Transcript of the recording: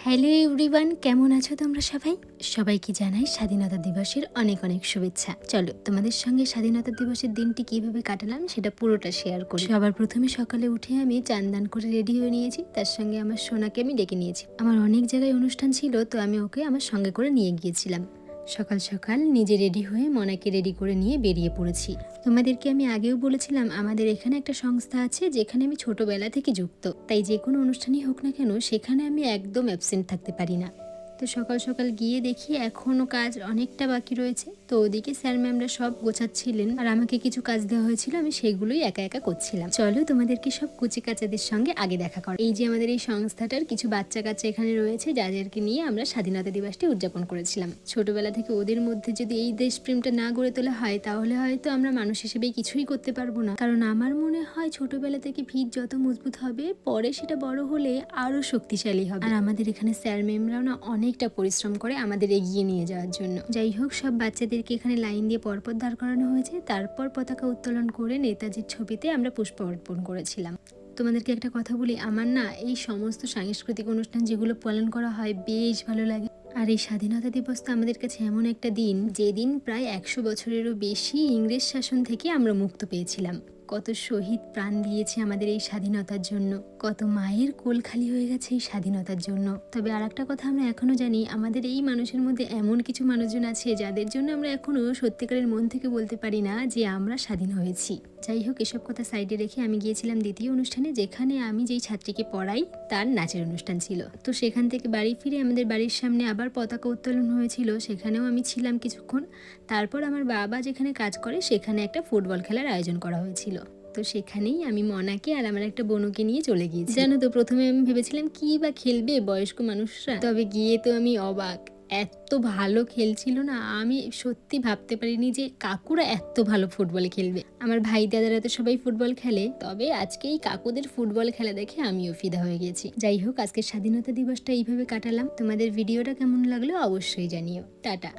Hello everyone, কেমন আছো তোমরা সবাই? সবাইকে জানাই স্বাধীনতা দিবসের অনেক অনেক শুভেচ্ছা। চলো তোমাদের সঙ্গে স্বাধীনতা দিবসের দিনটি কিভাবে কাটালাম সেটা পুরোটা শেয়ার করি। সবার প্রথমে সকালে উঠে আমি চান দান করে রেডি হয়ে নিয়েছি, তার সঙ্গে আমার সোনাকে আমি ডেকে নিয়েছি। আমার অনেক জায়গায় অনুষ্ঠান ছিল, তো আমি ওকে আমার সঙ্গে করে নিয়ে গিয়েছিলাম। সকাল সকাল নিজে রেডি হয়ে মনাকে রেডি করে নিয়ে বেরিয়ে পড়েছি। তোমাদেরকে আমি আগেও বলেছিলাম আমাদের এখানে একটা সংস্থা আছে যেখানে আমি ছোটবেলা থেকে যুক্ত, তাই যে কোনো অনুষ্ঠানই হোক না কেন সেখানে আমি একদম অ্যাবসেন্ট থাকতে পারি না। তো সকাল সকাল গিয়ে দেখি এখনও কাজ অনেকটা বাকি রয়েছে, তো ওদিকে স্যার ম্যামরা সব গোছাচ্ছিলেন আর আমাকে কিছু কাজ দেওয়া হয়েছিল, আমি সেগুলোই একা একা করছিলাম। চলো তোমাদেরকে সব কুচি কাচাদের সঙ্গে আগে দেখা করো। এই যে আমাদের এই সংস্থাটার কিছু বাচ্চা কাচ্চা এখানে রয়েছে, যাদেরকে নিয়ে আমরা স্বাধীনতা দিবসটি উদযাপন করেছিলাম। ছোটবেলা থেকে ওদের মধ্যে যদি এই দেশপ্রেমটা না গড়ে তোলা হয় তাহলে হয়তো আমরা মানুষ হিসেবে কিছুই করতে পারবো না। কারণ আমার মনে হয় ছোটবেলা থেকে ভিত যত মজবুত হবে পরে সেটা বড় হলে আরো শক্তিশালী হবে। আর আমাদের এখানে স্যার ম্যামরাও না অনেকটা পরিশ্রম করে আমাদের এগিয়ে নিয়ে যাওয়ার জন্য। যাই হোক, সব বাচ্চাদেরকে এখানে লাইন দিয়ে পরপর দাঁড় করানো হয়েছে, তারপর পতাকা উত্তোলন করে নেতাজির ছবিতে আমরা পুষ্প অর্পণ করেছিলাম। তোমাদেরকে একটা কথা বলি, আমার না এই সমস্ত সাংস্কৃতিক অনুষ্ঠান যেগুলো পালন করা হয় বেশ ভালো লাগে। আর এই স্বাধীনতা দিবস তো আমাদের কাছে এমন একটা দিন, যেদিন প্রায় 100 বছরেরও বেশি ইংরেজ শাসন থেকে আমরা মুক্ত পেয়েছিলাম। কত শহীদ প্রাণ দিয়েছে আমাদের এই স্বাধীনতার জন্য, কত মায়ের কোল খালি হয়ে গেছে এই স্বাধীনতার জন্য। তবে আর একটা কথা আমরা এখনো জানি, আমাদের এই মানুষের মধ্যে এমন কিছু মানুষজন আছে যাদের জন্য আমরা এখনো সত্যিকারের মন থেকে বলতে পারি না যে আমরা স্বাধীন হয়েছি। যাই হোক, এসব কথা সাইডে রেখে আমি গিয়েছিলাম দ্বিতীয় অনুষ্ঠানে, যেখানে আমি যেই ছাত্রীকে পড়াই তার নাচের অনুষ্ঠান ছিল। তো সেখান থেকে বাড়ি ফিরে আমাদের বাড়ির সামনে আবার পতাকা উত্তোলন হয়েছিল, সেখানেও আমি ছিলাম কিছুক্ষণ। তারপর আমার বাবা যেখানে কাজ করে সেখানে একটা ফুটবল খেলার আয়োজন করা হয়েছিল, তো সেখানেই আমি মনাকে আর আমার একটা বোনকে নিয়ে চলে গিয়েছি। জানো তো, প্রথমে আমি ভেবেছিলাম কি বা খেলবে বয়স্ক মানুষরা, তবে গিয়ে তো আমি অবাক। এত ভালো খেলছিল না, আমি সত্যি ভাবতে পারিনি যে কাকুরা এত ভালো ফুটবল খেলবে। আমার ভাই দাদারা তো সবাই ফুটবল খেলে, তবে আজকে এই কাকুদের ফুটবল খেলা দেখে আমিও ফিদা হয়ে গেছি। যাই হোক, আজকে স্বাধীনতা দিবসটা এইভাবে কাটালাম। তোমাদের ভিডিওটা কেমন লাগলো অবশ্যই জানিও। টাটা।